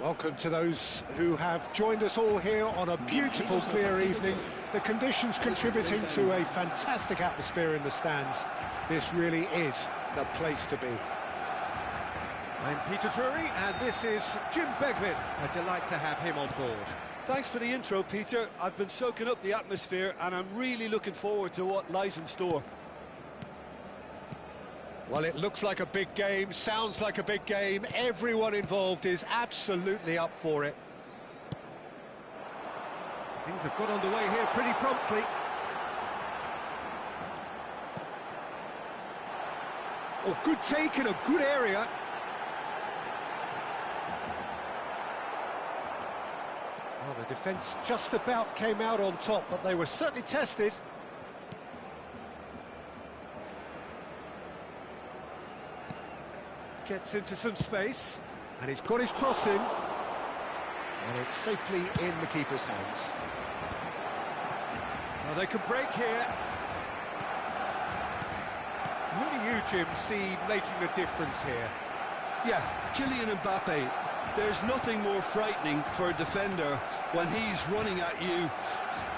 Welcome to those who have joined us all here on a beautiful, clear evening. The conditions contributing to a fantastic atmosphere in the stands. This really is the place to be. I'm Peter Drury, and this is Jim Beglin. A delight to have him on board. Thanks for the intro, Peter. I've been soaking up the atmosphere and I'm really looking forward to what lies in store. Well, it looks like a big game, sounds like a big game. Everyone involved is absolutely up for it. Things have got underway here pretty promptly. Oh, good take in a good area. Well, the defence just about came out on top, but they were certainly tested. Gets into some space, and he's got his cross in, and it's safely in the keeper's hands. Well, they could break here. Who do you, Jim, see making the difference here? Yeah, Kylian Mbappe. There's nothing more frightening for a defender when he's running at you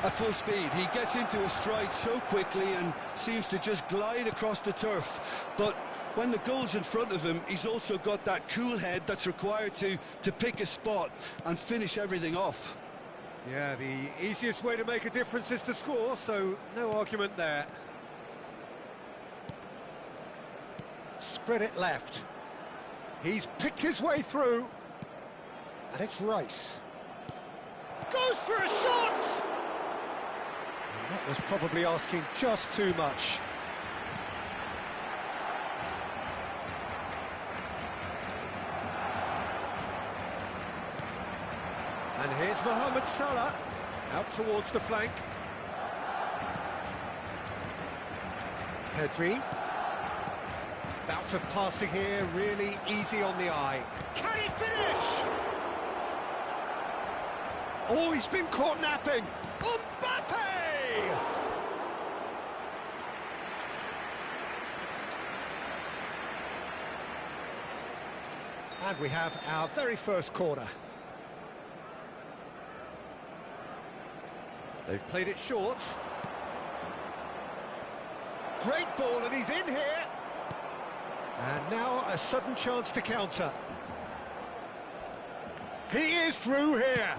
at full speed. He gets into a stride so quickly and seems to just glide across the turf. But when the goal's in front of him, he's also got that cool head that's required to pick a spot and finish everything off. Yeah, the easiest way to make a difference is to score, so no argument there. Spread it left. He's picked his way through. And it's Rice. Goes for a shot! And that was probably asking just too much. And here's Mohamed Salah, out towards the flank. Pedri. Bout of passing here, really easy on the eye. Can he finish? Oh, he's been caught napping. Mbappe! And we have our very first corner. They've played it short. Great ball, and he's in here. And now a sudden chance to counter. He is through here.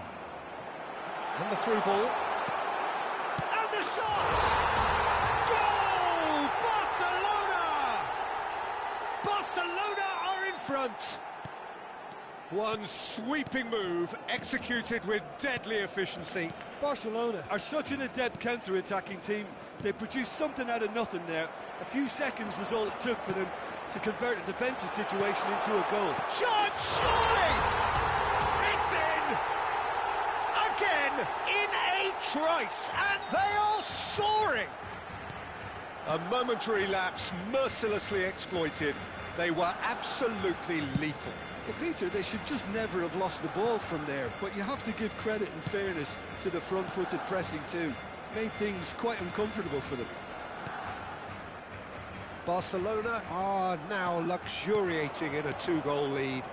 And the through ball. And the shot! Goal! Barcelona! Barcelona are in front. One sweeping move, executed with deadly efficiency. Barcelona are such an adept counter-attacking team. They produced something out of nothing there. A few seconds was all it took for them to convert a defensive situation into a goal. Shot, surely! It's in! Again, in a trice, and they are soaring! A momentary lapse, mercilessly exploited. They were absolutely lethal. Well, Peter, they should just never have lost the ball from there, but you have to give credit and fairness to the front-footed pressing too. Made things quite uncomfortable for them. Barcelona are now luxuriating in a two-goal lead.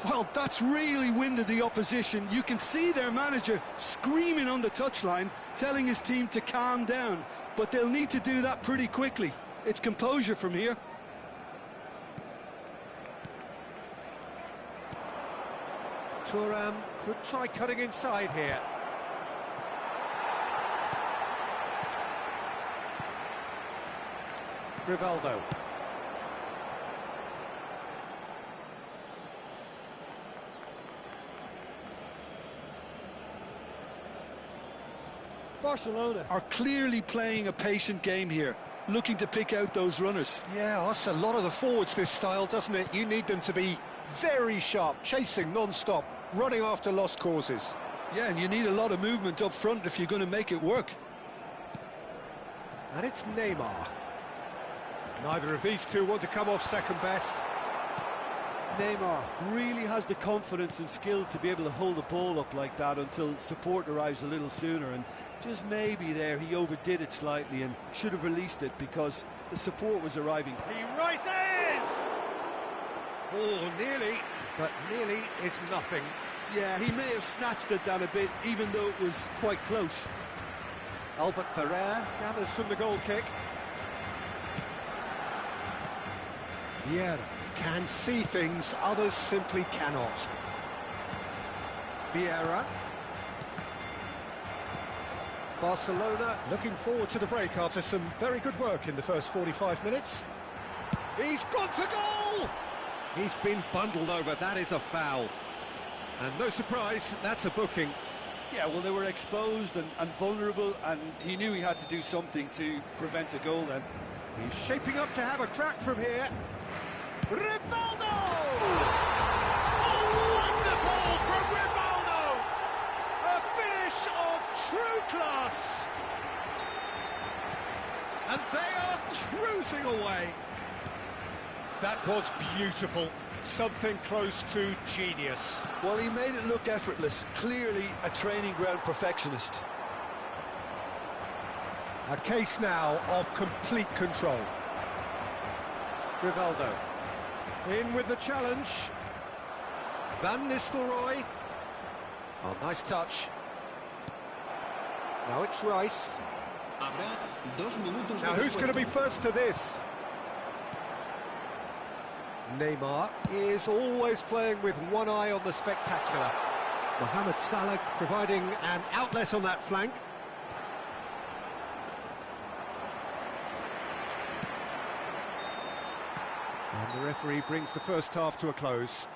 Well, that's really winded the opposition. You can see their manager screaming on the touchline, telling his team to calm down, but they'll need to do that pretty quickly. It's composure from here. Thuram could try cutting inside here. Rivaldo. Barcelona are clearly playing a patient game here, looking to pick out those runners. Yeah, that's a lot of the forwards, this style, doesn't it? You need them to be very sharp, chasing non-stop, running after lost causes. Yeah, and you need a lot of movement up front if you're going to make it work. And it's Neymar. Neither of these two want to come off second best. Neymar really has the confidence and skill to be able to hold the ball up like that until support arrives a little sooner, and just maybe there he overdid it slightly and should have released it because the support was arriving. He rises! Oh, nearly, but nearly is nothing. Yeah, he may have snatched it down a bit, even though it was quite close. Albert Ferrer gathers from the goal kick. Vieira can see things others simply cannot. Vieira. Barcelona looking forward to the break after some very good work in the first 45 minutes. He's gone for goal! He's been bundled over, that is a foul. And no surprise, that's a booking. Yeah, well, they were exposed and vulnerable, and he knew he had to do something to prevent a goal then. He's shaping up to have a crack from here. Rivaldo! Oh, wonderful from Rivaldo! A finish of true class! And they are cruising away. That was beautiful. Something close to genius. Well, he made it look effortless. Clearly a training ground perfectionist. A case now of complete control. Rivaldo. In with the challenge. Van Nistelrooy. Oh, nice touch. Now it's Rice. Now who's going to be first to this? Neymar is always playing with one eye on the spectacular. Mohamed Salah providing an outlet on that flank. And the referee brings the first half to a close.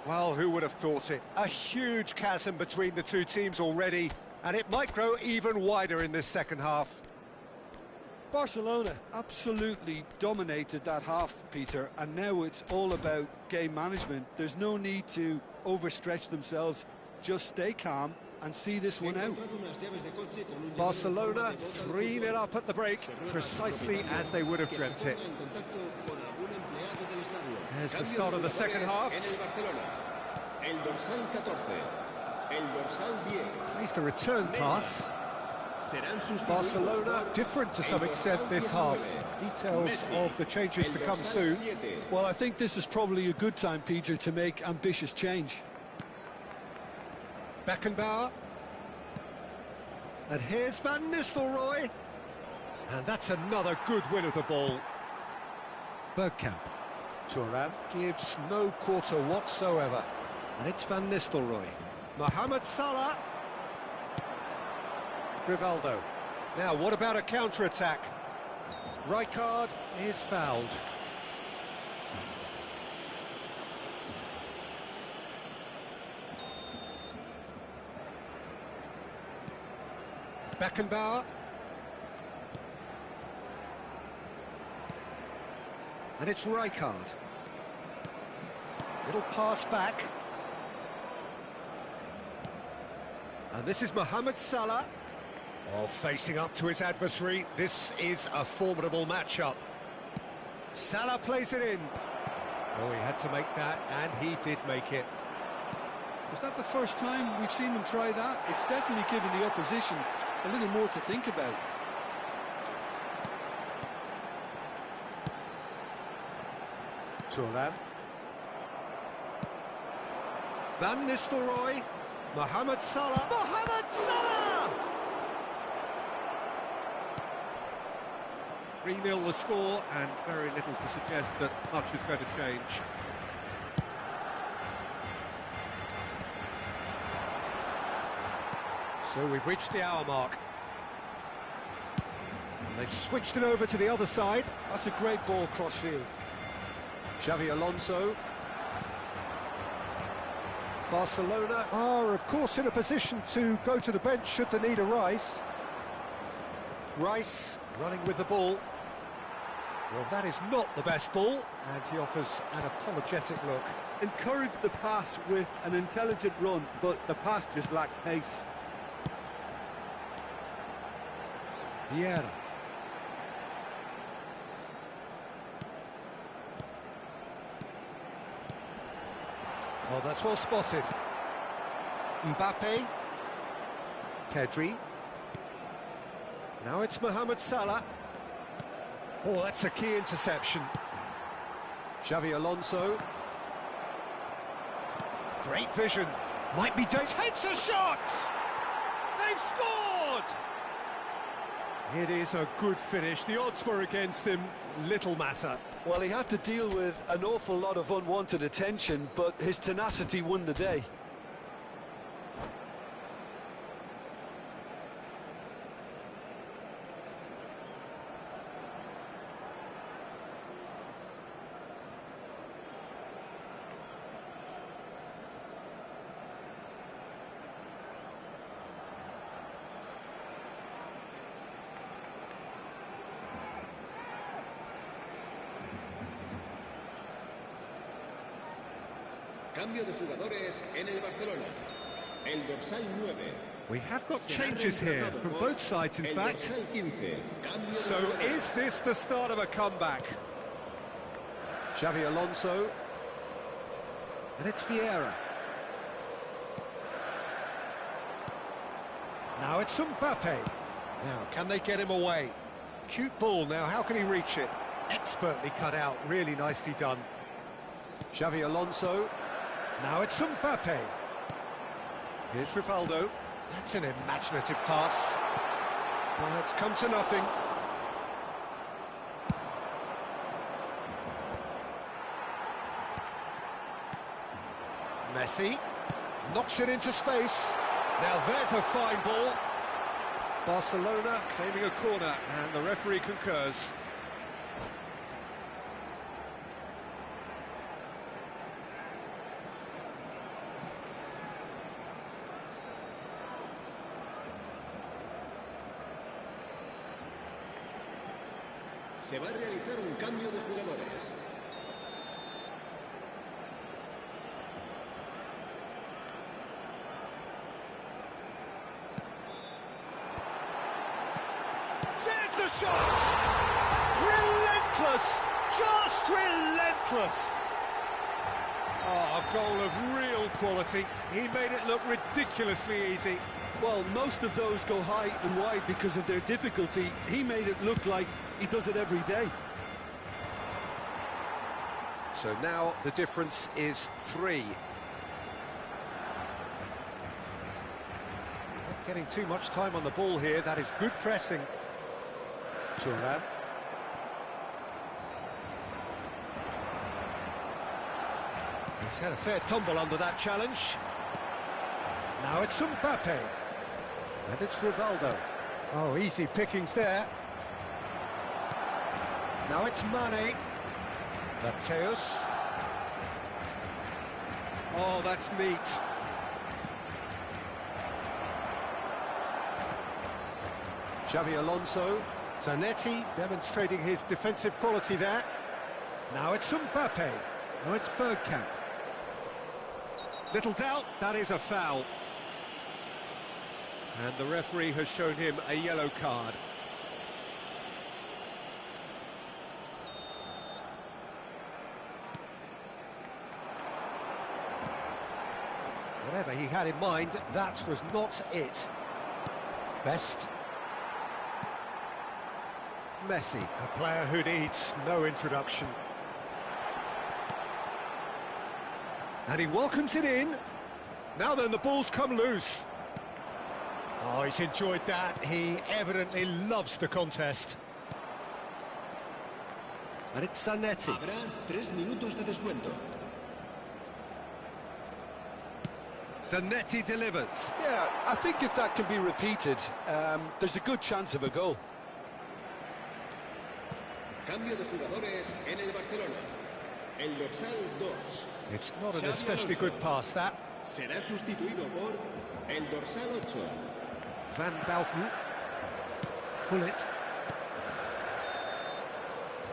Well, who would have thought it? A huge chasm between the two teams already, and it might grow even wider in this second half. Barcelona absolutely dominated that half, Peter, and now it's all about game management. There's no need to overstretch themselves. Just stay calm and see this one out. Barcelona 3-0 up at the break, precisely as they would have dreamt it. There's the start of the second half. Here's the return pass. Barcelona different to some extent this half. Details of the changes to come soon. Well, I think this is probably a good time, Peter, to make ambitious change. Beckenbauer. And here's Van Nistelrooy. And that's another good win of the ball. Bergkamp. Thuram gives no quarter whatsoever. And it's Van Nistelrooy. Mohamed Salah. Rivaldo. Now, what about a counter-attack? Rijkaard is fouled. Beckenbauer. And it's Rijkaard. Little pass back. And this is Mohamed Salah. Oh, facing up to his adversary, this is a formidable matchup. Salah plays it in. Oh, he had to make that, and he did make it. Is that the first time we've seen him try that? It's definitely given the opposition a little more to think about. Thuram. Van Nistelrooy. Mohamed Salah. Mohamed Salah! 3-0 the score, and very little to suggest that much is going to change. So we've reached the hour mark. And they've switched it over to the other side. That's a great ball cross-field. Xavi Alonso. Barcelona are, of course, in a position to go to the bench should they need a Rice. Rice running with the ball. Well, that is not the best ball, and he offers an apologetic look. Encouraged the pass with an intelligent run, but the pass just lacked pace. Vieira. Oh, that's well spotted. Mbappe. Pedri. Now it's Mohamed Salah. Oh, that's a key interception. Xavi Alonso. Great vision. Might be Dave. Takes a shot! They've scored! It is a good finish. The odds were against him. Little matter. Well, he had to deal with an awful lot of unwanted attention, but his tenacity won the day. Cambio de jugadores en el Barcelona. El dorsal 9. We have got changes here from both sides, in fact. Dorsal 15. So is this the start of a comeback? Xavi Alonso. And it's Vieira. Now it's Mbappe. Now, can they get him away? Cute ball now, how can he reach it? Expertly cut out, really nicely done. Xavi Alonso. Now it's Mbappe. Here's Rivaldo. That's an imaginative pass. Well, it's come to nothing. Messi knocks it into space. Now there's a fine ball. Barcelona claiming a corner, and the referee concurs. Se va a realizar un cambio de jugadores. There's the shot! Relentless! Just relentless! Oh, a goal of real quality. He made it look ridiculously easy. Well, most of those go high and wide because of their difficulty. He made it look like he does it every day. So now the difference is 3. Not getting too much time on the ball here. That is good pressing. Thuram. He's had a fair tumble under that challenge. Now it's Mbappe. And it's Rivaldo. Oh, easy pickings there. Now it's Mane. Mateus. Oh, that's neat. Xavi Alonso. Zanetti demonstrating his defensive quality there. Now it's Mbappe. Now it's Bergkamp. Little doubt, that is a foul. And the referee has shown him a yellow card. Whatever he had in mind, that was not it. Best. Messi, a player who needs no introduction. And he welcomes it in. Now then, the ball's come loose. Oh, he's enjoyed that. He evidently loves the contest. And it's Zanetti. Habrá 3 minutos de descuento. Zanetti delivers. Yeah, I think if that can be repeated, there's a good chance of a goal. Cambio de jugadores en el Barcelona. El dorsal 2. It's not an Xavi especially Alonso. good pass, that. Será sustituido por el dorsal 8. Van Dalton. Gullit.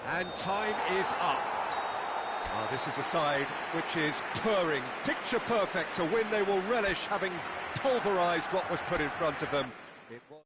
And time is up. Oh, this is a side which is purring, picture perfect, a win they will relish, having pulverised what was put in front of them. It was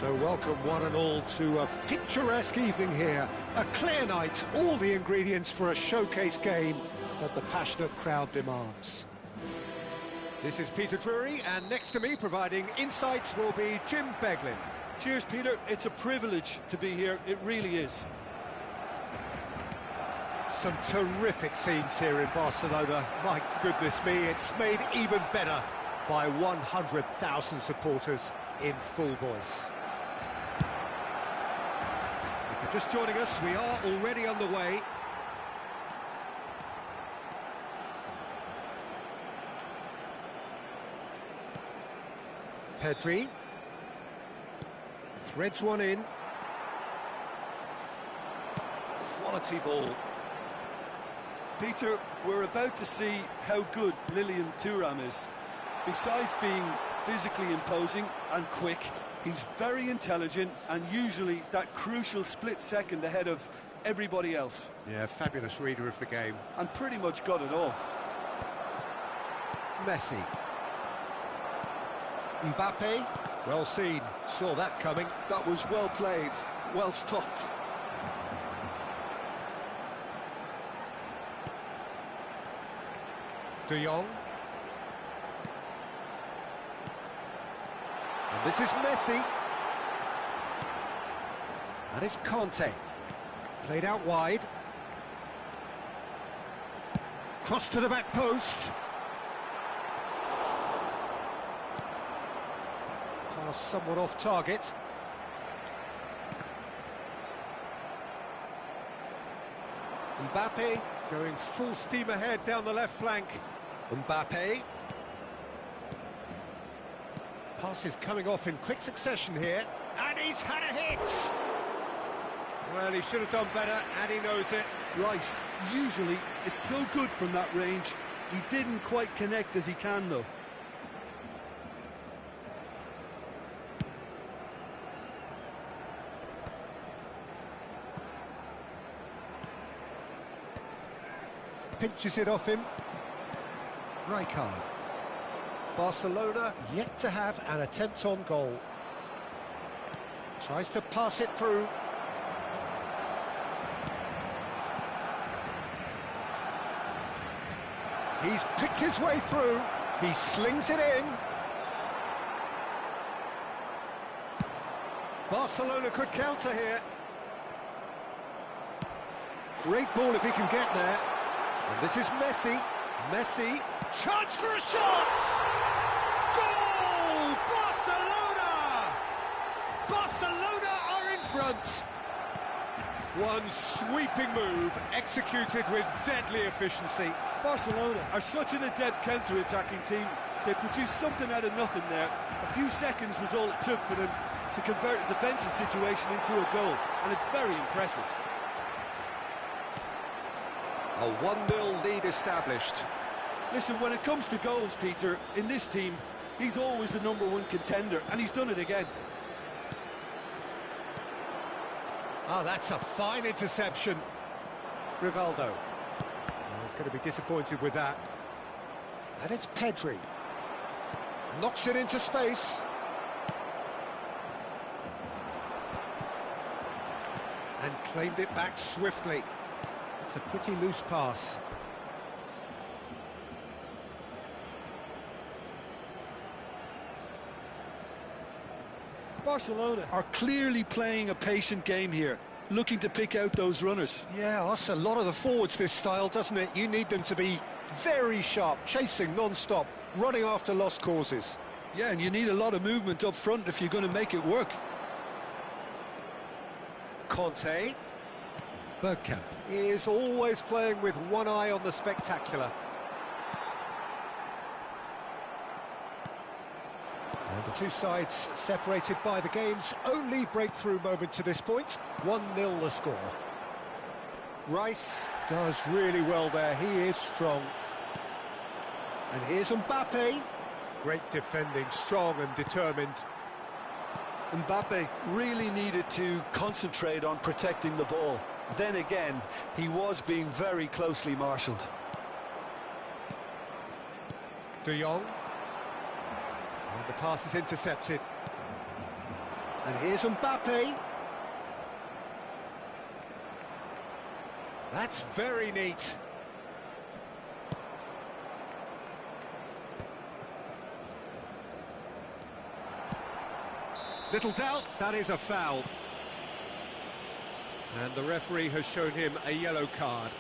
So welcome one and all to a picturesque evening here. A clear night, all the ingredients for a showcase game that the passionate crowd demands. This is Peter Drury, and next to me providing insights will be Jim Beglin. Cheers, Peter. It's a privilege to be here. It really is. Some terrific scenes here in Barcelona. My goodness me, it's made even better by 100,000 supporters in full voice. If you're just joining us, we are already underway. Pedri threads one in. Quality ball. Peter, we're about to see how good Lilian Thuram is. Besides being physically imposing and quick, he's very intelligent and usually that crucial split second ahead of everybody else. Yeah, fabulous reader of the game. And pretty much got it all. Messi. Mbappe, well seen, saw that coming. That was well played, well stopped. De Jong. And this is Messi. And it's Conte. Played out wide. Cross to the back post. Pass somewhat off target. Mbappe going full steam ahead down the left flank. Mbappe. Pass is coming off in quick succession here. And he's had a hit! Well, he should have done better, and he knows it. Rice usually is so good from that range. He didn't quite connect as he can, though. Pinches it off him. Rijkaard. Barcelona yet to have an attempt on goal. Tries to pass it through. He's picked his way through. He slings it in. Barcelona could counter here. Great ball if he can get there. And this is Messi. Messi. Chance for a shot! Goal! Barcelona! Barcelona are in front. One sweeping move executed with deadly efficiency. Barcelona are such an adept counter-attacking team. They produced something out of nothing there. A few seconds was all it took for them to convert a defensive situation into a goal, and it's very impressive. A 1-0 lead established. Listen, when it comes to goals, Peter, in this team, he's always the #1 contender, and he's done it again. Oh, that's a fine interception. Rivaldo. Oh, he's going to be disappointed with that. And it's Pedri. Knocks it into space. And claimed it back swiftly. It's a pretty loose pass. Barcelona are clearly playing a patient game here, looking to pick out those runners. Yeah, that's a lot of the forwards, this style, doesn't it? You need them to be very sharp, chasing non-stop, running after lost causes. Yeah, and you need a lot of movement up front if you're going to make it work. Conte. Bergkamp is always playing with one eye on the spectacular. And the two sides separated by the game's only breakthrough moment to this point. 1-0 the score. Rice does really well there, he is strong. And here's Mbappe. Great defending, strong and determined. Mbappe really needed to concentrate on protecting the ball. Then again, he was being very closely marshalled. De Jong. And the pass is intercepted. And here's Mbappe. That's very neat. Little doubt, that is a foul. And the referee has shown him a yellow card.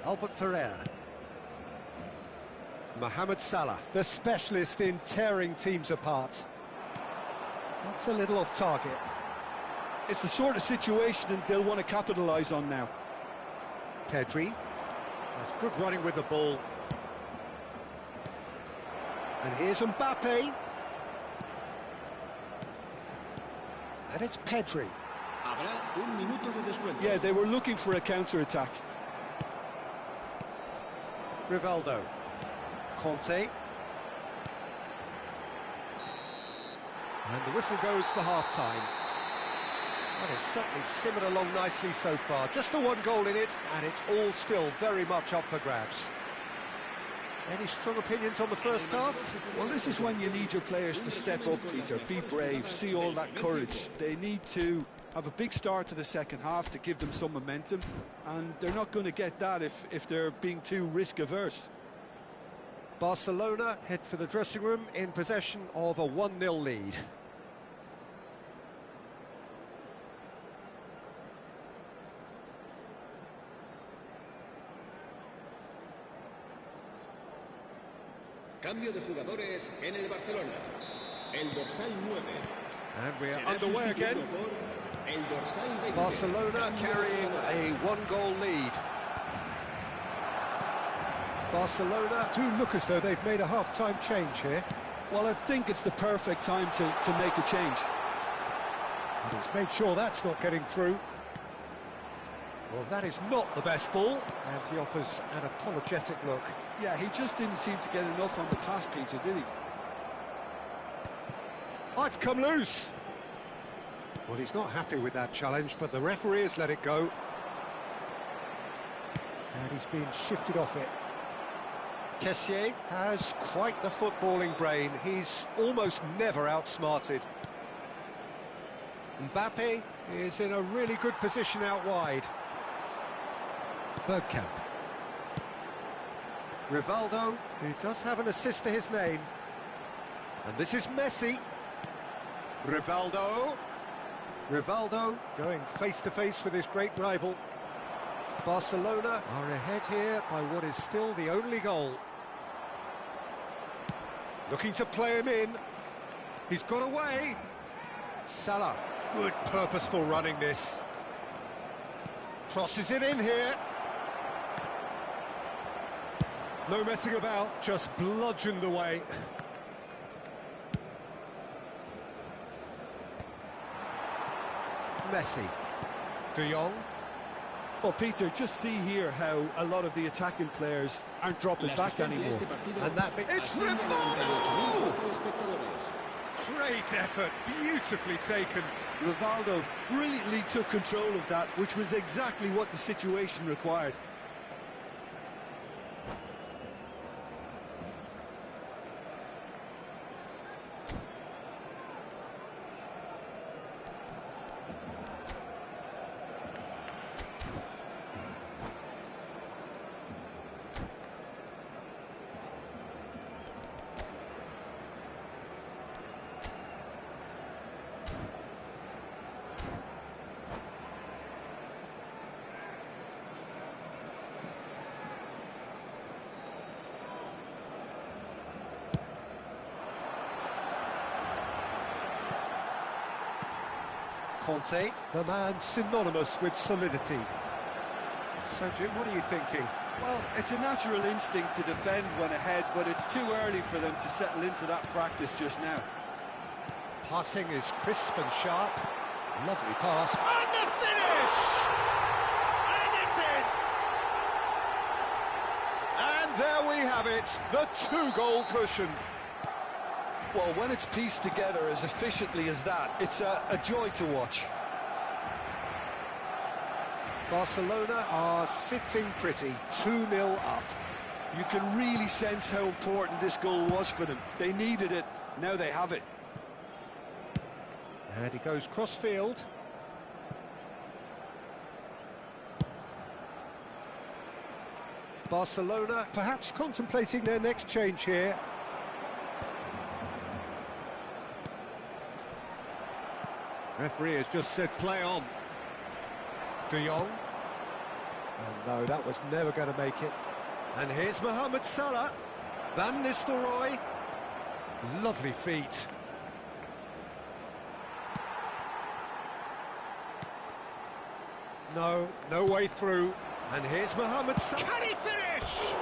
Albert Ferrer. Mohamed Salah, the specialist in tearing teams apart. That's a little off target. It's the sort of situation they'll want to capitalise on now. Pedri. That's good running with the ball. And here's Mbappe. And it's Pedri. Habrá un minuto de descuento. Yeah, they were looking for a counter-attack. Rivaldo. Conte. And the whistle goes for half-time. That has certainly simmered along nicely so far. Just the one goal in it, and it's all still very much up for grabs. Any strong opinions on the first half? Well, this is when you need your players to step up, Peter, be brave, see all that courage. They need to have a big start to the second half to give them some momentum, and they're not going to get that if they're being too risk-averse. Barcelona head for the dressing room in possession of a 1-0 lead. Cambio de jugadores en el Barcelona. El dorsal 9. And we're Será underway again. sustituido por el dorsal 20. Barcelona Cambio de carrying jugadores. a 1-goal lead. Barcelona do look as though they've made a half-time change here. Well, I think it's the perfect time to make a change. And he's made sure that's not getting through. Well, that is not the best ball, and he offers an apologetic look. Yeah, he just didn't seem to get enough on the pass, Peter, did he? Oh, it's come loose. Well, he's not happy with that challenge, but the referee has let it go. And he's been shifted off it. Kessié has quite the footballing brain. He's almost never outsmarted. Mbappe is in a really good position out wide. Bergkamp. Rivaldo, who does have an assist to his name. And this is Messi. Rivaldo. Rivaldo going face-to-face with his great rival. Barcelona are ahead here by what is still the only goal. Looking to play him in. He's got away. Salah, good purposeful running this. Crosses it in here. No messing about, just bludgeoned away. Messi. De Jong. Well, Peter, just see here how a lot of the attacking players aren't dropping La back asistencia de anymore. este partido And that it's asciende a Rivaldo! 98.000 espectadores. Great effort, beautifully taken. Rivaldo brilliantly took control of that, which was exactly what the situation required. Conte, the man synonymous with solidity. So, Jim, what are you thinking? Well, it's a natural instinct to defend when ahead, but it's too early for them to settle into that practice just now. Passing is crisp and sharp. Lovely pass. And the finish! And it's in! And there we have it, the 2-goal cushion. Well, when it's pieced together as efficiently as that, it's a joy to watch. Barcelona are sitting pretty, 2-0 up. You can really sense how important this goal was for them. They needed it, now they have it. And he goes cross-field. Barcelona perhaps contemplating their next change here. Referee has just said play on. De Jong. And no, that was never going to make it. And here's Mohamed Salah. Van Nistelrooy. Lovely feet. No way through. And here's Mohamed Salah. Can he finish?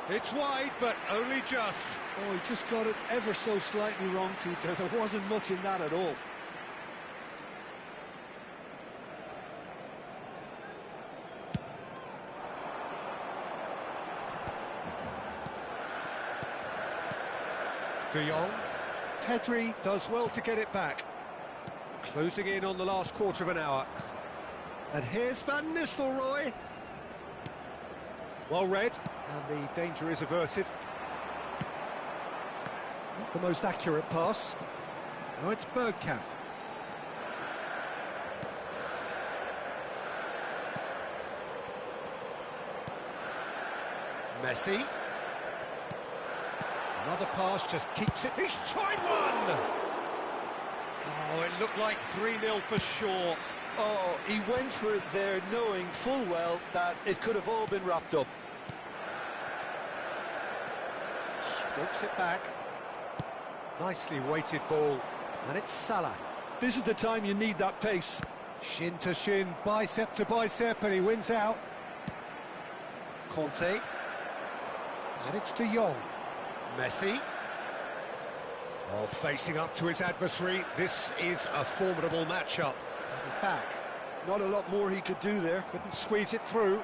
It's wide, but only just. Oh, he just got it ever so slightly wrong, Peter. There wasn't much in that at all. De Jong. Pedri does well to get it back. Closing in on the last quarter of an hour. And here's Van Nistelrooy. Well read, and the danger is averted. Not the most accurate pass. Now it's Bergkamp. Messi. Another pass just keeps it. He's tried one! Oh, it looked like 3-0 for sure. Oh, he went for it there knowing full well that it could have all been wrapped up. Strokes it back. Nicely weighted ball. And it's Salah. This is the time you need that pace. Shin to shin, bicep to bicep, and he wins out. Conte. And it's De Jong. Messi. Oh, facing up to his adversary. This is a formidable matchup. He's back. Not a lot more he could do there. Couldn't squeeze it through.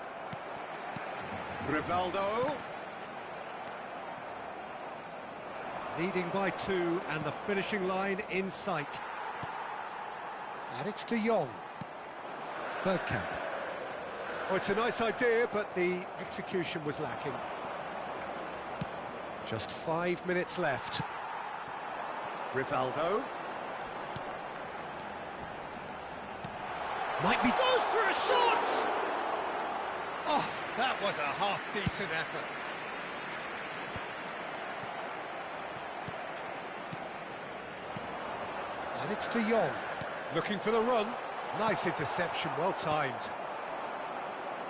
Rivaldo. Leading by 2, and the finishing line in sight. And it's De Jong. Bergkamp. Oh, it's a nice idea, but the execution was lacking. Just 5 minutes left. Rivaldo. Might be... Goes for a shot! Oh, that was a half-decent effort. And it's De Jong. Looking for the run. Nice interception, well timed.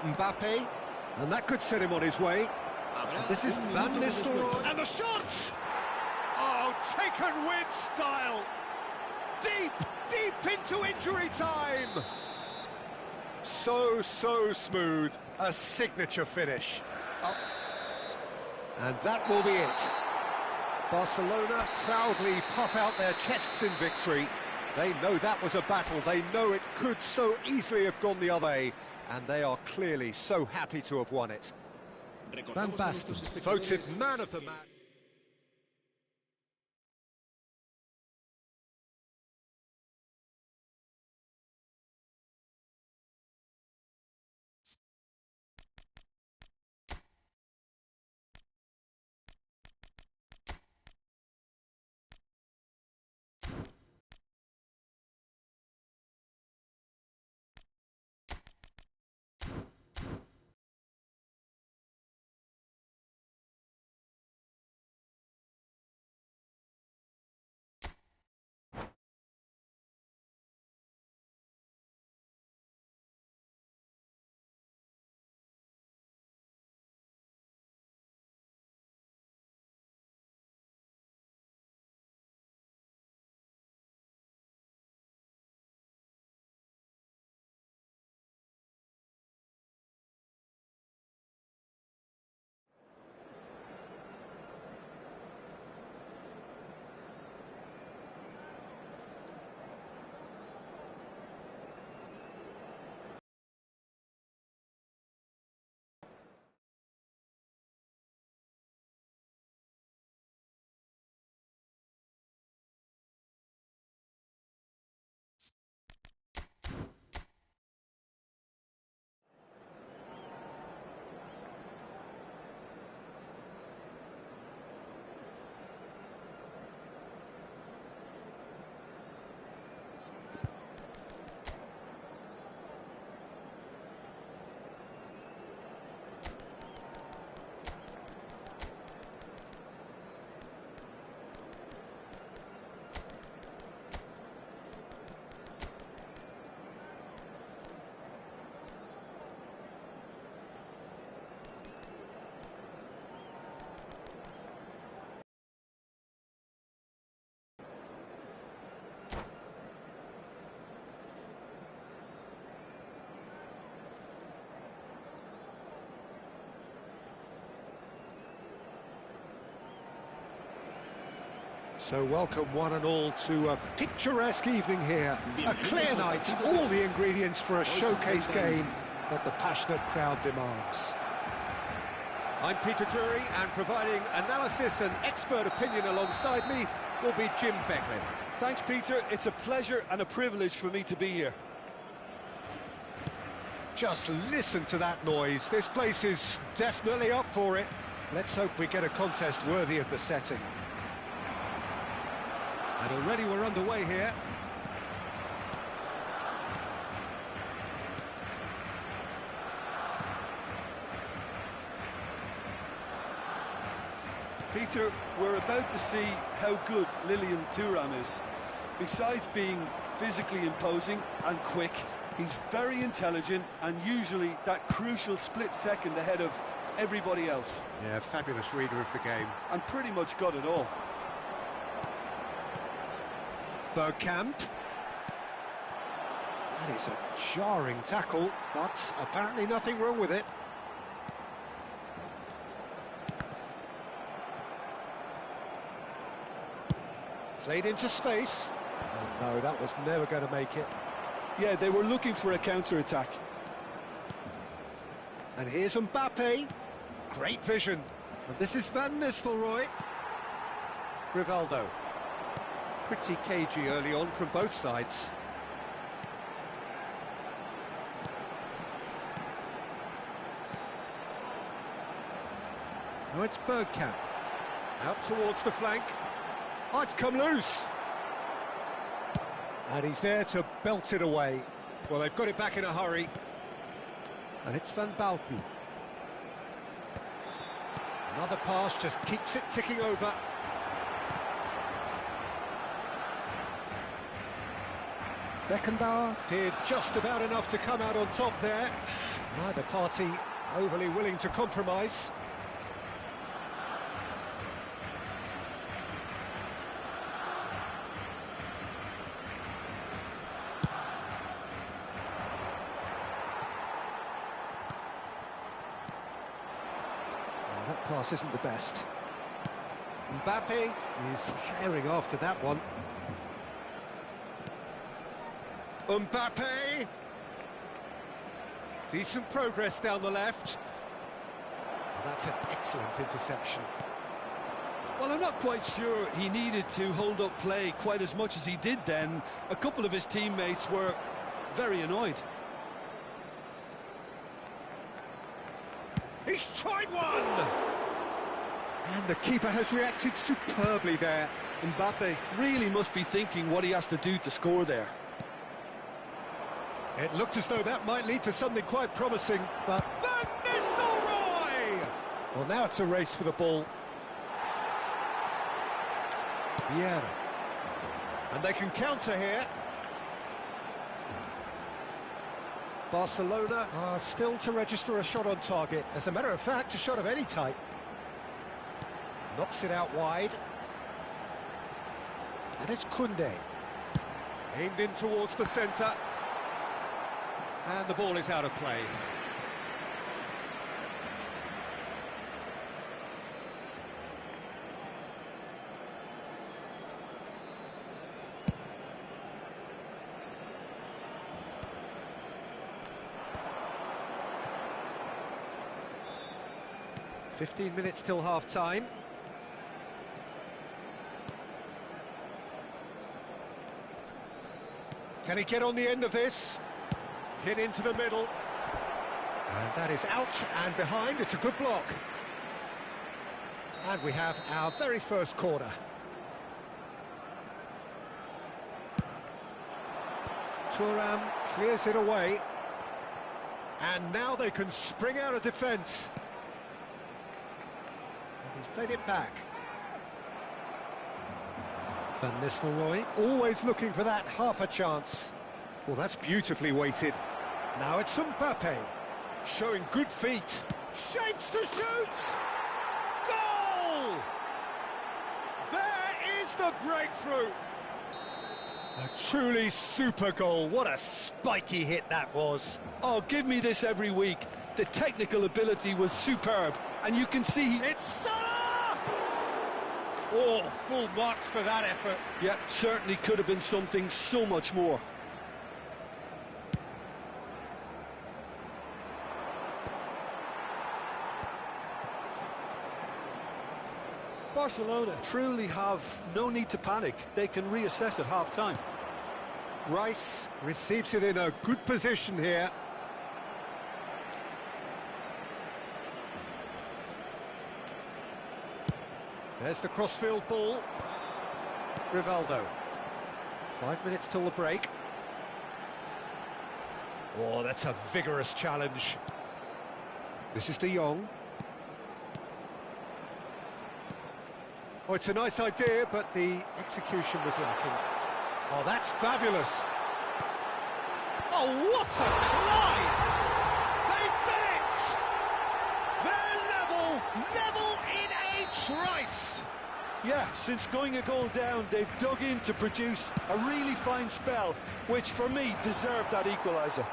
Mbappe. And that could set him on his way. And this is Van Nistelrooy. And the shot! Oh, taken with style. Deep into injury time. So smooth. A signature finish. Oh. And that will be it. Barcelona proudly puff out their chests in victory. They know that was a battle. They know it could so easily have gone the other way. And they are clearly so happy to have won it. Van Basten, voted man of the match. So welcome one and all to a picturesque evening here. A clear night, all the ingredients for a showcase game that the passionate crowd demands. I'm Peter Drury, and providing analysis and expert opinion alongside me will be Jim Beglin. Thanks, Peter. It's a pleasure and a privilege for me to be here. Just listen to that noise. This place is definitely up for it. Let's hope we get a contest worthy of the setting. And already we're underway here. Peter, we're about to see how good Lilian Thuram is. Besides being physically imposing and quick, he's very intelligent and usually that crucial split second ahead of everybody else. Yeah, fabulous reader of the game. And pretty much got it all. Bergkamp. That is a jarring tackle, but apparently nothing wrong with it. Played into space. Oh, no, that was never going to make it. Yeah, they were looking for a counter-attack. And here's Mbappe. Great vision. And this is Van Nistelrooy. Rivaldo. Pretty cagey early on from both sides. Now it's Bergkamp. Out towards the flank. Oh, it's come loose. And he's there to belt it away. Well, they've got it back in a hurry. And it's Van Bauten. Another pass just keeps it ticking over. Beckenbauer did just about enough to come out on top there. Neither party overly willing to compromise. Well, that pass isn't the best. Mbappe is herring after that one. Mbappe! Decent progress down the left. Oh, that's an excellent interception. Well, I'm not quite sure he needed to hold up play quite as much as he did then. A couple of his teammates were very annoyed. He's tried one! And the keeper has reacted superbly there. Mbappe really must be thinking what he has to do to score there. It looked as though that might lead to something quite promising, but Van Nistelrooy! Well, now it's a race for the ball. Vieira. And they can counter here. Barcelona are still to register a shot on target. As a matter of fact, a shot of any type. Knocks it out wide. And it's Koundé. Aimed in towards the centre. And the ball is out of play. "15 minutes till half-time. Can he get on the end of this? Hit into the middle. And that is out and behind. It's a good block. And we have our very first corner. Thuram clears it away. And now they can spring out of defence. And he's played it back. Van Nistelrooy always looking for that half a chance. Well, that's beautifully weighted. Now it's Mbappe, showing good feet. Shapes to shoot! Goal! There is the breakthrough! A truly super goal. What a spiky hit that was. Oh, give me this every week. The technical ability was superb, and you can see... It's Salah! Oh, full marks for that effort. Yeah, certainly could have been something so much more. Barcelona truly have no need to panic. They can reassess at half-time. Rice receives it in a good position here. There's the crossfield ball. Rivaldo. 5 minutes till the break. Oh, that's a vigorous challenge. This is De Jong. Oh, it's a nice idea, but the execution was lacking. Oh, that's fabulous. Oh, what a glide! They've done it! They're level in age, Rice. Yeah, since going a goal down, they've dug in to produce a really fine spell, which for me deserved that equaliser.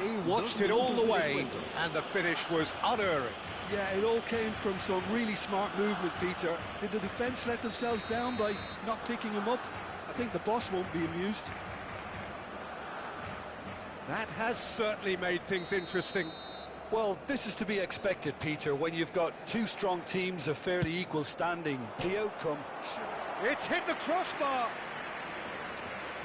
He watched it all the way, and the finish was unerring. Yeah, it all came from some really smart movement, Peter. Did the defence let themselves down by not picking him up? I think the boss won't be amused. That has certainly made things interesting. Well, this is to be expected, Peter, when you've got two strong teams of fairly equal standing. The outcome... It's hit the crossbar.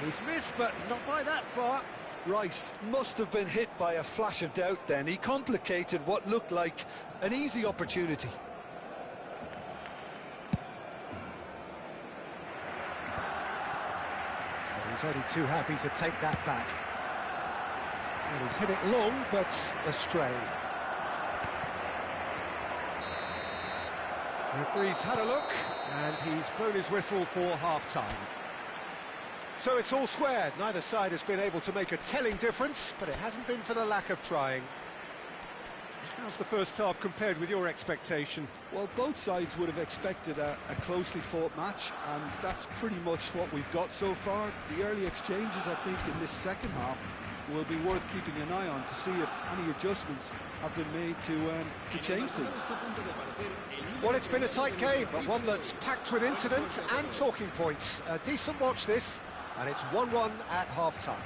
He's missed, but not by that far. Rice must have been hit by a flash of doubt then. He complicated what looked like an easy opportunity. And he's only too happy to take that back. And he's hit it long, but astray. The referee's had a look, and he's blown his whistle for half-time. So it's all squared. Neither side has been able to make a telling difference, but it hasn't been for the lack of trying. How's the first half compared with your expectation? Well, both sides would have expected a closely fought match, and that's pretty much what we've got so far. The early exchanges, I think, in this second half will be worth keeping an eye on to see if any adjustments have been made to change things. Well, it's been a tight game, but one that's packed with incidents and talking points. A decent watch this. And it's 1-1 at half-time.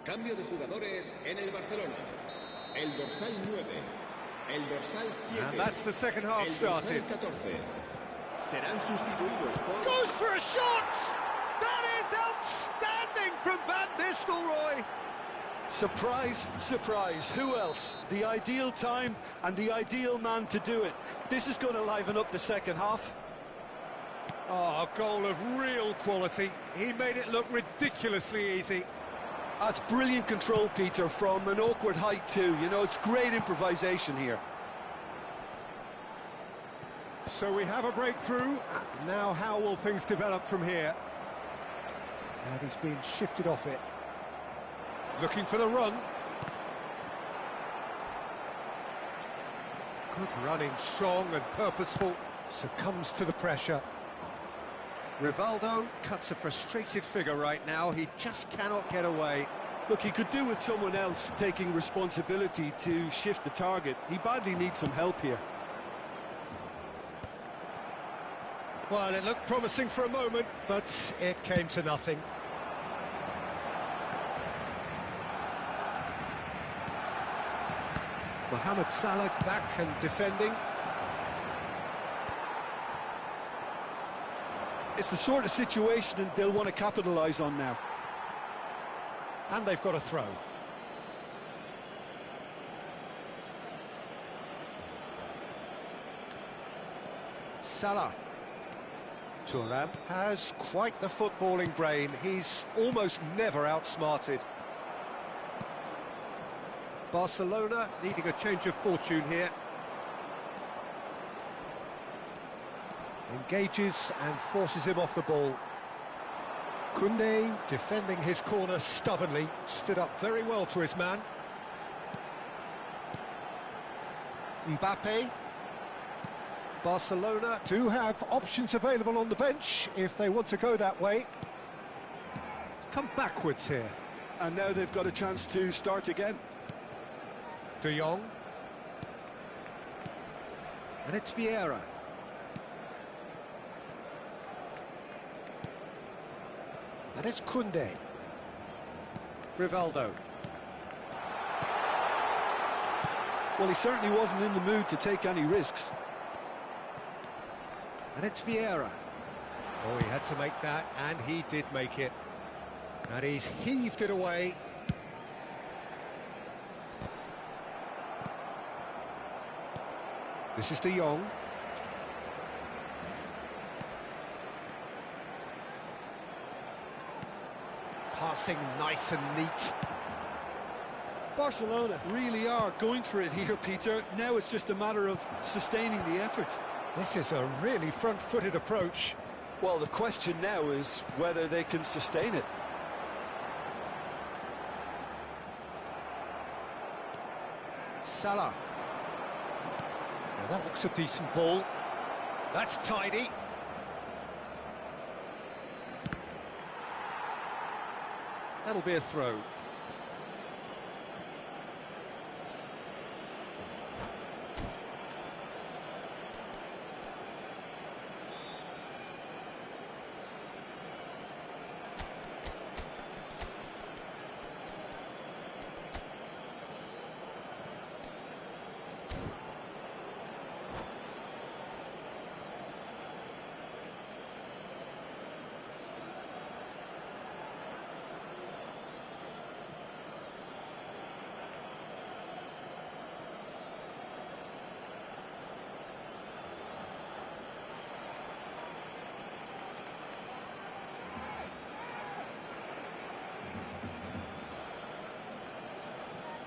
Cambio de jugadores en el Barcelona. El dorsal 9. El dorsal 7. And that's the second half started. El dorsal 14. Serán sustituidos por... Goes for a shot! That is outstanding from Van Nistelrooy! Surprise, surprise. Who else? The ideal time and the ideal man to do it. This is going to liven up the second half. Oh, a goal of real quality. He made it look ridiculously easy. That's brilliant control, Peter, from an awkward height too. You know, it's great improvisation here. So we have a breakthrough. Now how will things develop from here? And he's being shifted off it. Looking for the run. Good running, strong and purposeful. Succumbs to the pressure. Rivaldo cuts a frustrated figure right now. He just cannot get away. Look, he could do with someone else taking responsibility to shift the target. He badly needs some help here. Well, it looked promising for a moment, but it came to nothing. Mohamed Salah back and defending. It's the sort of situation that they'll want to capitalise on now. And they've got a throw. Salah. Thuram has quite the footballing brain. He's almost never outsmarted. Barcelona needing a change of fortune here. Engages and forces him off the ball. Koundé, defending his corner stubbornly, stood up very well to his man. Mbappe. Barcelona do have options available on the bench if they want to go that way. Come backwards here. And now they've got a chance to start again. De Jong. And it's Vieira. And it's Koundé. Rivaldo. Well, he certainly wasn't in the mood to take any risks. And it's Vieira. Oh, he had to make that, and he did make it. And he's heaved it away. This is De Jong. Passing nice and neat. Barcelona really are going for it here, Peter. Now it's just a matter of sustaining the effort. This is a really front-footed approach. Well, the question now is whether they can sustain it. Salah. Now that looks a decent ball. That's tidy. That'll be a throw.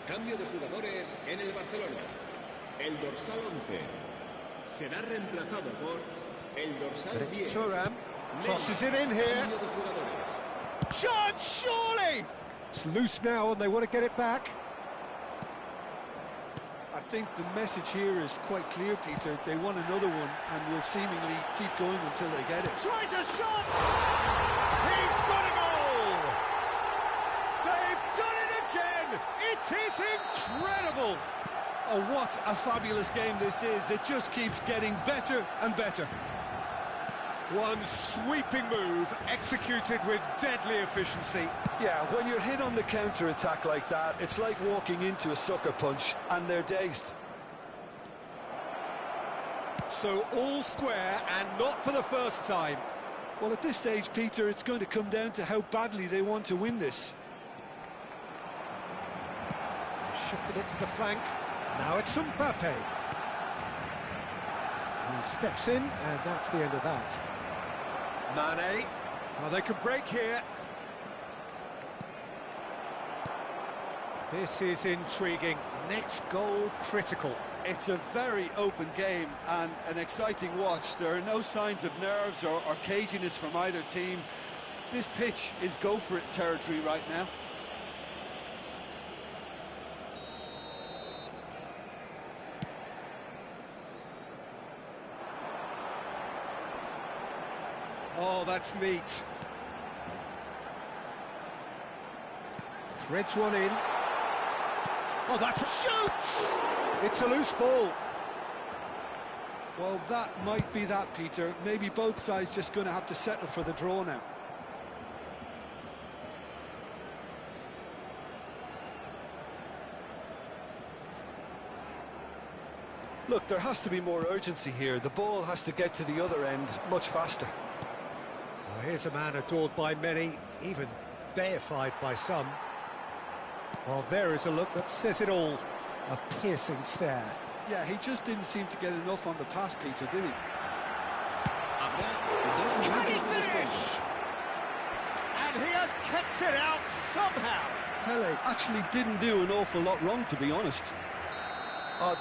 Cambio de jugadores en el Barcelona. El dorsal 11 será reemplazado por el dorsal But it's 10. Thuram. Crosses it in here. Cambio de jugadores. Shot, surely! It's loose now and they want to get it back. I think the message here is quite clear, Peter. They want another one and will seemingly keep going until they get it. Tries a shot! He's got a goal! They've done it again! It is incredible! Oh, what a fabulous game this is. It just keeps getting better and better. One sweeping move, executed with deadly efficiency. Yeah, when you're hit on the counter-attack like that, it's like walking into a sucker punch, and they're dazed. So all square, and not for the first time. Well, at this stage, Peter, it's going to come down to how badly they want to win this. Shifted it to the flank. Now it's Mbappe. He steps in, and that's the end of that. Mane. Oh, they could break here. This is intriguing. Next goal critical. It's a very open game and an exciting watch. There are no signs of nerves or caginess from either team. This pitch is go-for-it territory right now. Oh, that's neat. Threads one in. Oh, that's a shoot! It's a loose ball. Well, that might be that, Peter. Maybe both sides just going to have to settle for the draw now. Look, there has to be more urgency here. The ball has to get to the other end much faster. Well, here's a man adored by many, even deified by some. Well, there is a look that says it all. A piercing stare. Yeah, he just didn't seem to get enough on the pass, Peter, did he? Can he finish? And he has kept it out somehow. Pele actually didn't do an awful lot wrong, to be honest.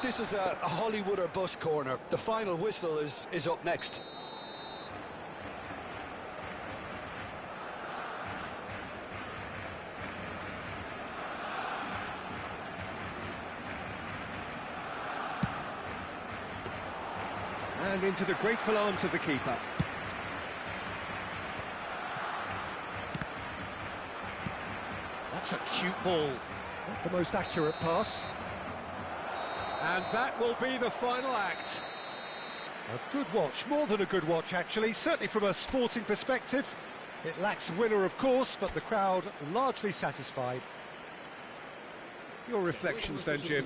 This is a Hollywood or bust corner. The final whistle is up next. And into the grateful arms of the keeper. That's a cute ball. Not the most accurate pass. And that will be the final act. A good watch, more than a good watch actually, certainly from a sporting perspective. It lacks a winner of course, but the crowd largely satisfied. Your reflections then, Jim?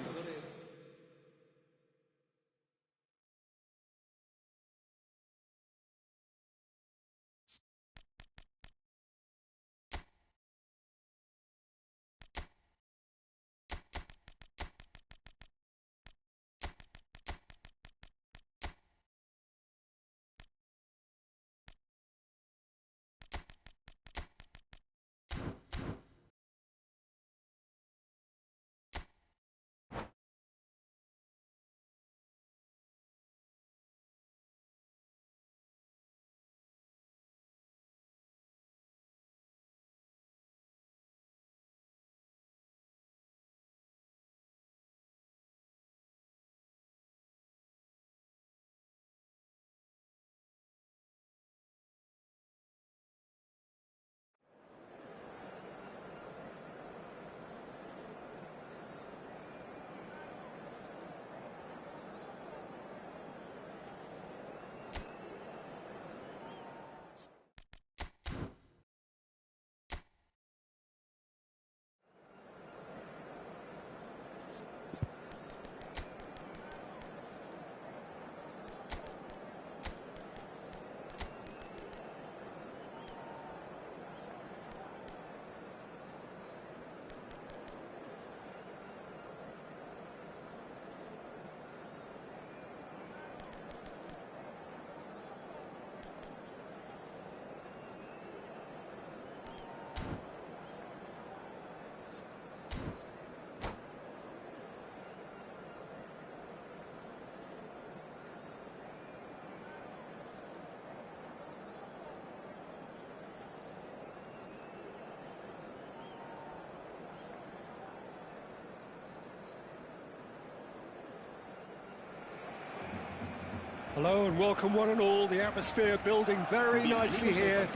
Hello and welcome one and all. The atmosphere building very nicely here.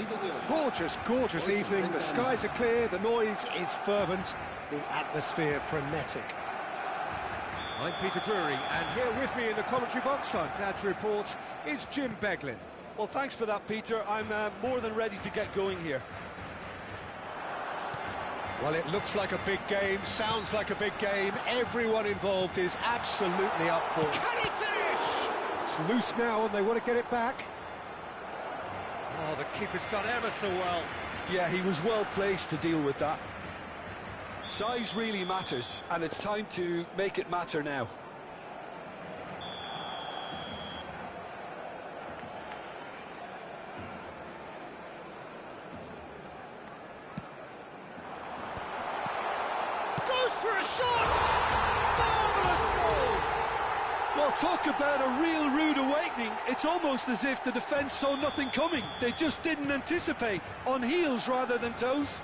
Gorgeous, gorgeous evening. The skies are clear, the noise is fervent, the atmosphere frenetic. I'm Peter Drury, and here with me in the commentary box, I'm glad to report, is Jim Beglin. Well, thanks for that, Peter. I'm more than ready to get going here. Well, it looks like a big game, sounds like a big game. Everyone involved is absolutely up for it. Can he finish? It's loose now and they want to get it back. Oh, the keeper's done ever so well. Yeah, he was well placed to deal with that. Size really matters, and it's time to make it matter now. Goes for a shot! Marvellous goal! Well, talk about a real rude awakening. It's almost as if the defence saw nothing coming. They just didn't anticipate, on heels rather than toes.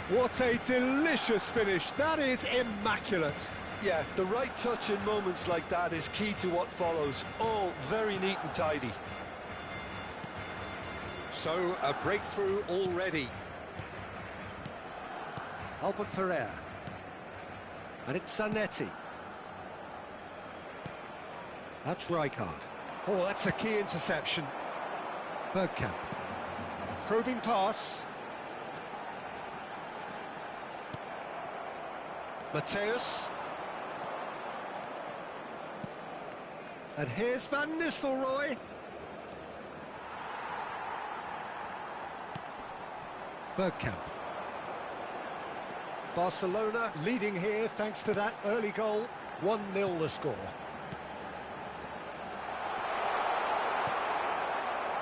What a delicious finish. That is immaculate. Yeah, the right touch in moments like that is key to what follows. All very neat and tidy. So, a breakthrough already. Albert Ferrer. And it's Zanetti. That's Rijkaard. Oh, that's a key interception. Bergkamp. Probing pass. Mateus. And here's Van Nistelrooy. Bergkamp. Barcelona leading here thanks to that early goal. 1-0 the score.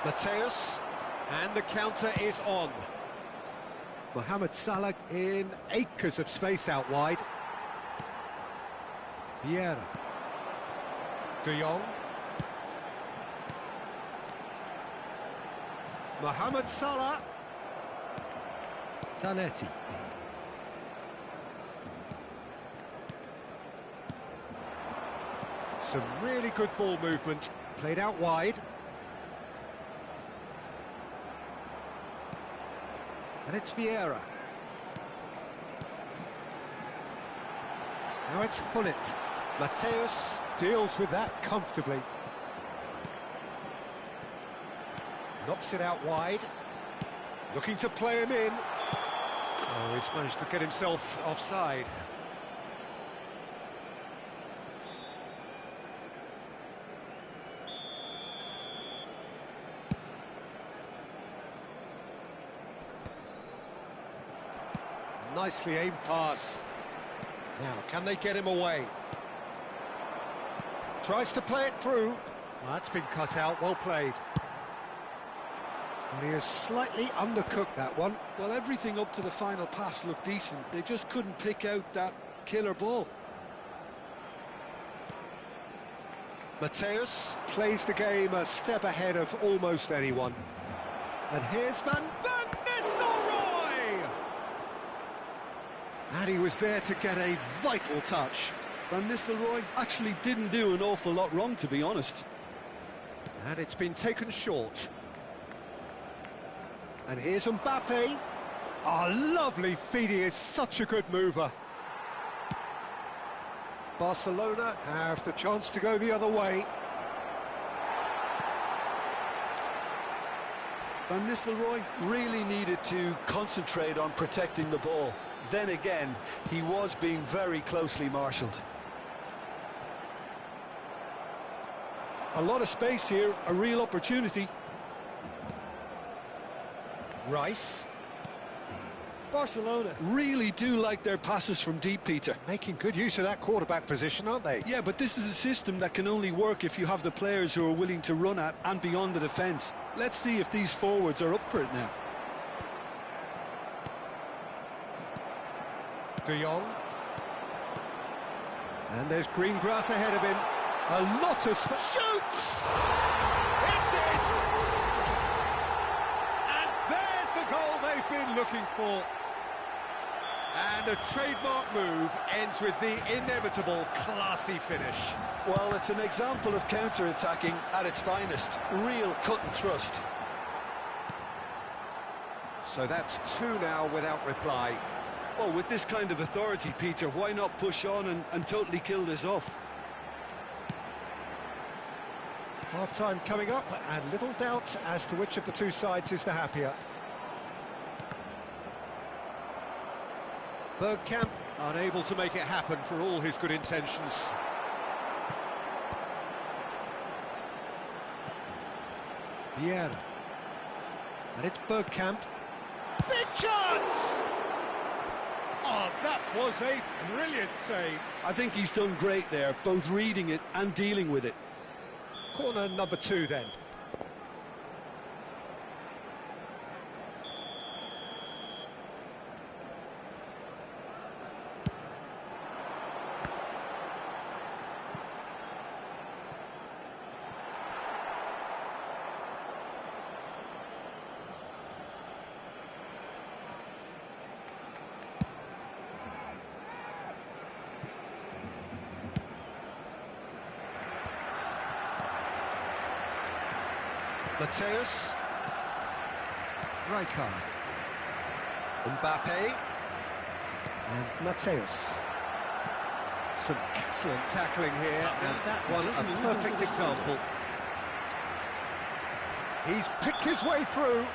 Mateus, and the counter is on. Mohamed Salah in acres of space out wide. Vieira. De Jong. Mohamed Salah. Zanetti. Some really good ball movement, played out wide. And it's Vieira. Now it's Gullit. Mateus deals with that comfortably. Knocks it out wide. Looking to play him in. Oh, he's managed to get himself offside. Nicely aimed pass. Now, can they get him away? Tries to play it through. Well, that's been cut out, well played. And he has slightly undercooked that one. Well, everything up to the final pass looked decent. They just couldn't pick out that killer ball. Mateus plays the game a step ahead of almost anyone. And here's Van Nistelrooy! And he was there to get a vital touch. Van Nistelrooy actually didn't do an awful lot wrong, to be honest. And it's been taken short. And here's Mbappe. Oh, lovely feed, he is such a good mover. Barcelona have the chance to go the other way. Van Nistelrooy really needed to concentrate on protecting the ball. Then again, he was being very closely marshalled. A lot of space here, a real opportunity. Rice. Barcelona really do like their passes from deep, Peter. Making good use of that quarterback position, aren't they? Yeah, but this is a system that can only work if you have the players who are willing to run at and beyond the defence. Let's see if these forwards are up for it now. De Jong. And there's green grass ahead of him. A lot of space. Shoots! It's in! And there's the goal they've been looking for. And a trademark move ends with the inevitable classy finish. Well, it's an example of counter-attacking at its finest. Real cut and thrust. So that's 2 now without reply. Well, with this kind of authority, Peter, why not push on and totally kill this off? Half-time coming up, and little doubt as to which of the two sides is the happier. Bergkamp unable to make it happen for all his good intentions. Vieira. And it's Bergkamp. Big chance! Oh, that was a brilliant save. I think he's done great there, both reading it and dealing with it. Corner number 2 then. Mateus. Rijkaard. Mbappe. And Mateus. Some excellent tackling here, and that one a perfect example. He's picked his way through.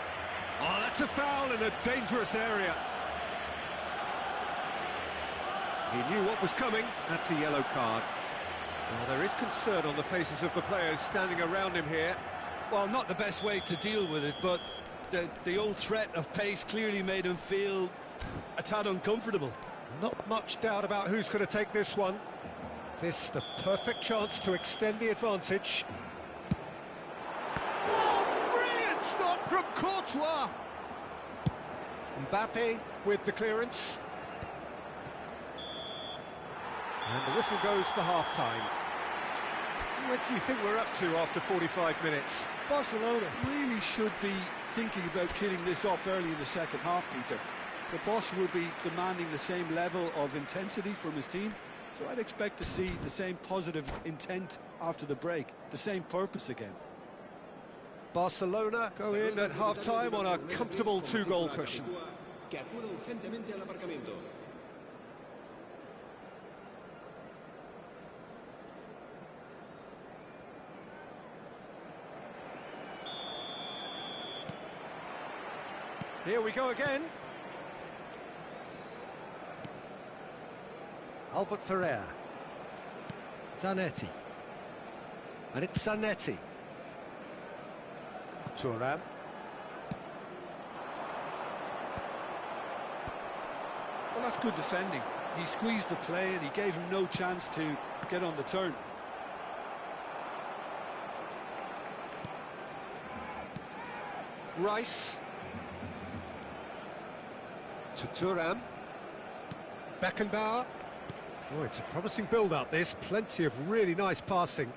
Oh, that's a foul in a dangerous area. He knew what was coming. That's a yellow card. Well, there is concern on the faces of the players standing around him here. Well, not the best way to deal with it, but The old threat of pace clearly made him feel a tad uncomfortable. Not much doubt about who's going to take this one. This the perfect chance to extend the advantage. Oh, brilliant stop from Courtois! Mbappe with the clearance. And the whistle goes for half-time. What do you think we're up to after 45 minutes? Barcelona really should be thinking about killing this off early in the second half, Peter. The boss will be demanding the same level of intensity from his team, so I'd expect to see the same positive intent after the break, the same purpose again. Barcelona go in at half-time on a comfortable two-goal cushion. Que acuda urgentemente al aparcamiento. Here we go again. Albert Ferrer. Zanetti. And it's Zanetti. Thuram. Well, that's good defending. He squeezed the play and he gave him no chance to get on the turn. Rice. To Thuram. Beckenbauer. Oh, it's a promising build-up, this. Plenty of really nice passing.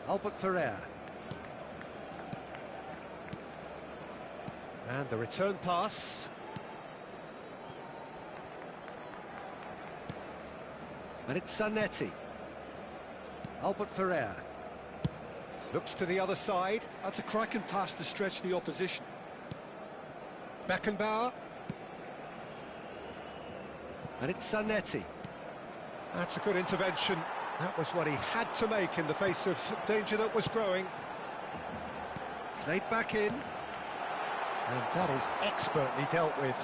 Albert Ferrer. And the return pass. And it's Zanetti. Albert Ferrer. Looks to the other side. That's a cracking pass to stretch the opposition. Beckenbauer. And it's Zanetti. That's a good intervention. That was what he had to make in the face of danger that was growing. Played back in. And that is expertly dealt with.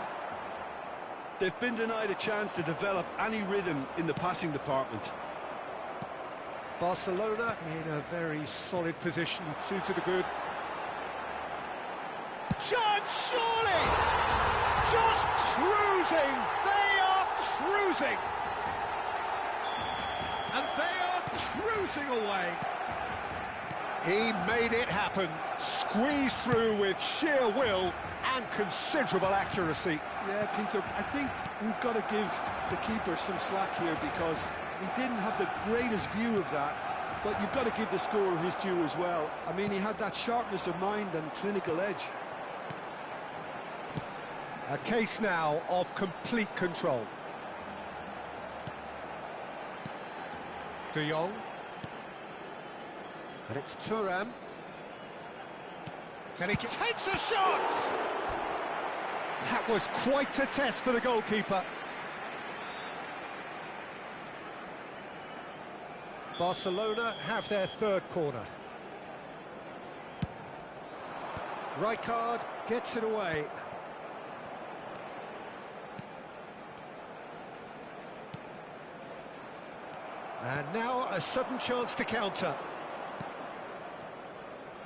They've been denied a chance to develop any rhythm in the passing department. Barcelona in a very solid position, 2 to the good. Chance, surely! Just cruising! They are cruising! And they are cruising away. He made it happen, squeezed through with sheer will and considerable accuracy. Yeah, Peter, I think we've got to give the keeper some slack here because he didn't have the greatest view of that, but you've got to give the scorer his due as well. I mean, he had that sharpness of mind and clinical edge. A case now of complete control. De Jong. And it's Thuram. Can he takes a shot! That was quite a test for the goalkeeper. Barcelona have their third corner. Rijkaard gets it away. And now a sudden chance to counter.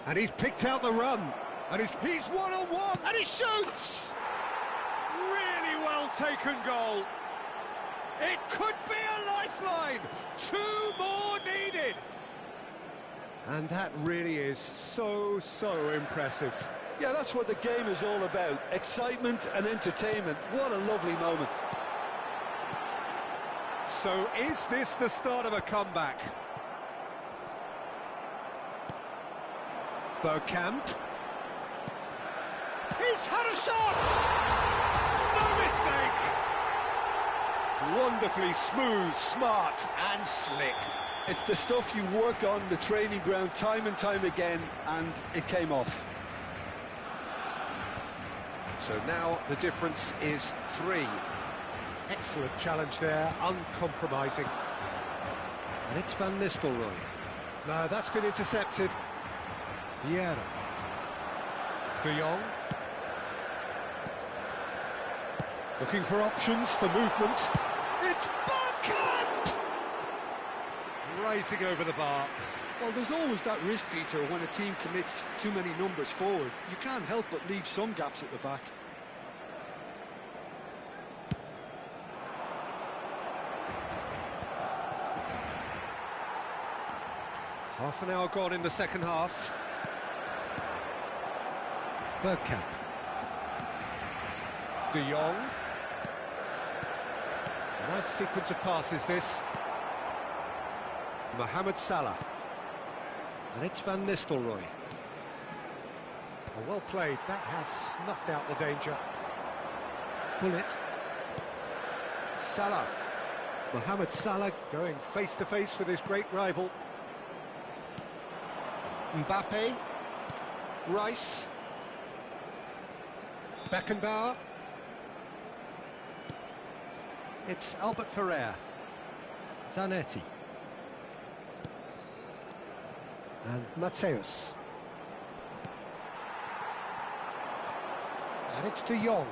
And he's picked out the run. And he's one-on-one. And he shoots! Really well taken goal. It could be a lifeline. 2 more needed. And that really is so impressive. Yeah, that's what the game is all about. Excitement and entertainment. What a lovely moment. So is this the start of a comeback? Bergkamp. He's had a shot! No mistake! Wonderfully smooth, smart and slick. It's the stuff you work on the training ground time and time again, and it came off. So now the difference is 3. Excellent challenge there, uncompromising. And it's Van Nistelrooy. No, that's been intercepted. Vieira. De Jong. Looking for options for movement. It's Bergkamp! Rising over the bar. Well, there's always that risk, Peter, when a team commits too many numbers forward. You can't help but leave some gaps at the back. Half an hour gone in the second half. Bergkamp. De Jong. Nice sequence of passes, this. Mohamed Salah. And it's Van Nistelrooy. Well played, that has snuffed out the danger. Bullet. Salah. Mohamed Salah going face to face with his great rival. Mbappe. Rice. Beckenbauer. It's Albert Ferrer. Zanetti. And Mateus. And it's De Jong.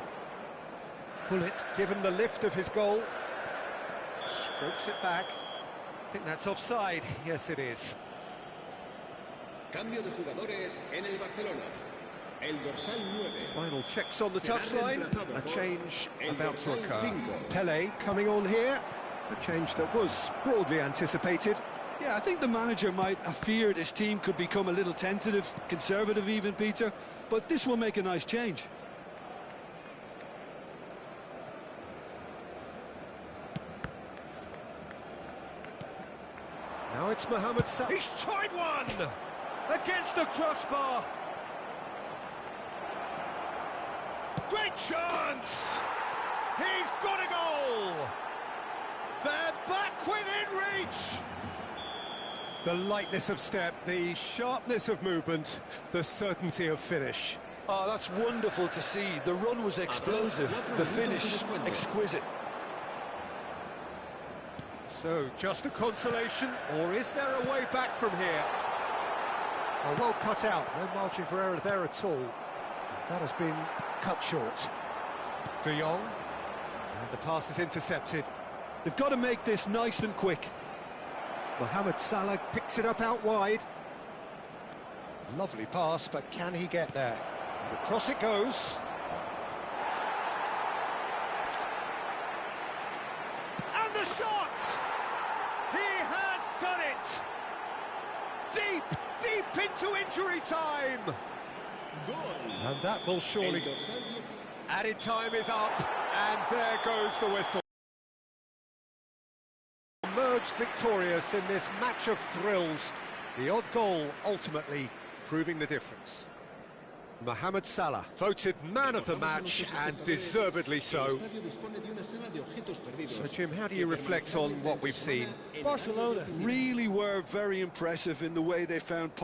Bullet, given the lift of his goal. Strokes it back. I think that's offside. Yes, it is. Cambio de jugadores en el Barcelona. El dorsal 9. Final checks on the touchline. A change about to occur. 5. Pele coming on here. A change that was broadly anticipated. Yeah, I think the manager might have feared his team could become a little tentative, conservative even, Peter, but this will make a nice change. Now it's Mohamed Salah. He's tried one! Against the crossbar! Great chance! He's got a goal! They're back within reach! The lightness of step, the sharpness of movement, the certainty of finish. Oh, that's wonderful to see. The run was explosive, the finish exquisite. So, just a consolation, or is there a way back from here? Oh, well cut out, no margin for error there at all. That has been cut short. De Jong, and the pass is intercepted. They've got to make this nice and quick. Mohamed Salah picks it up out wide. Lovely pass, but can he get there? And across it goes. And the shot! He has done it! Deep into injury time! Gol. And that will El surely... dorsal 10. Added time is up, and there goes the whistle. Emerged victorious in this match of thrills. The odd goal ultimately proving the difference. Mohamed Salah, voted man of the match, and deservedly so. So, Jim, how do you reflect on what we've seen? Barcelona really were very impressive in the way they found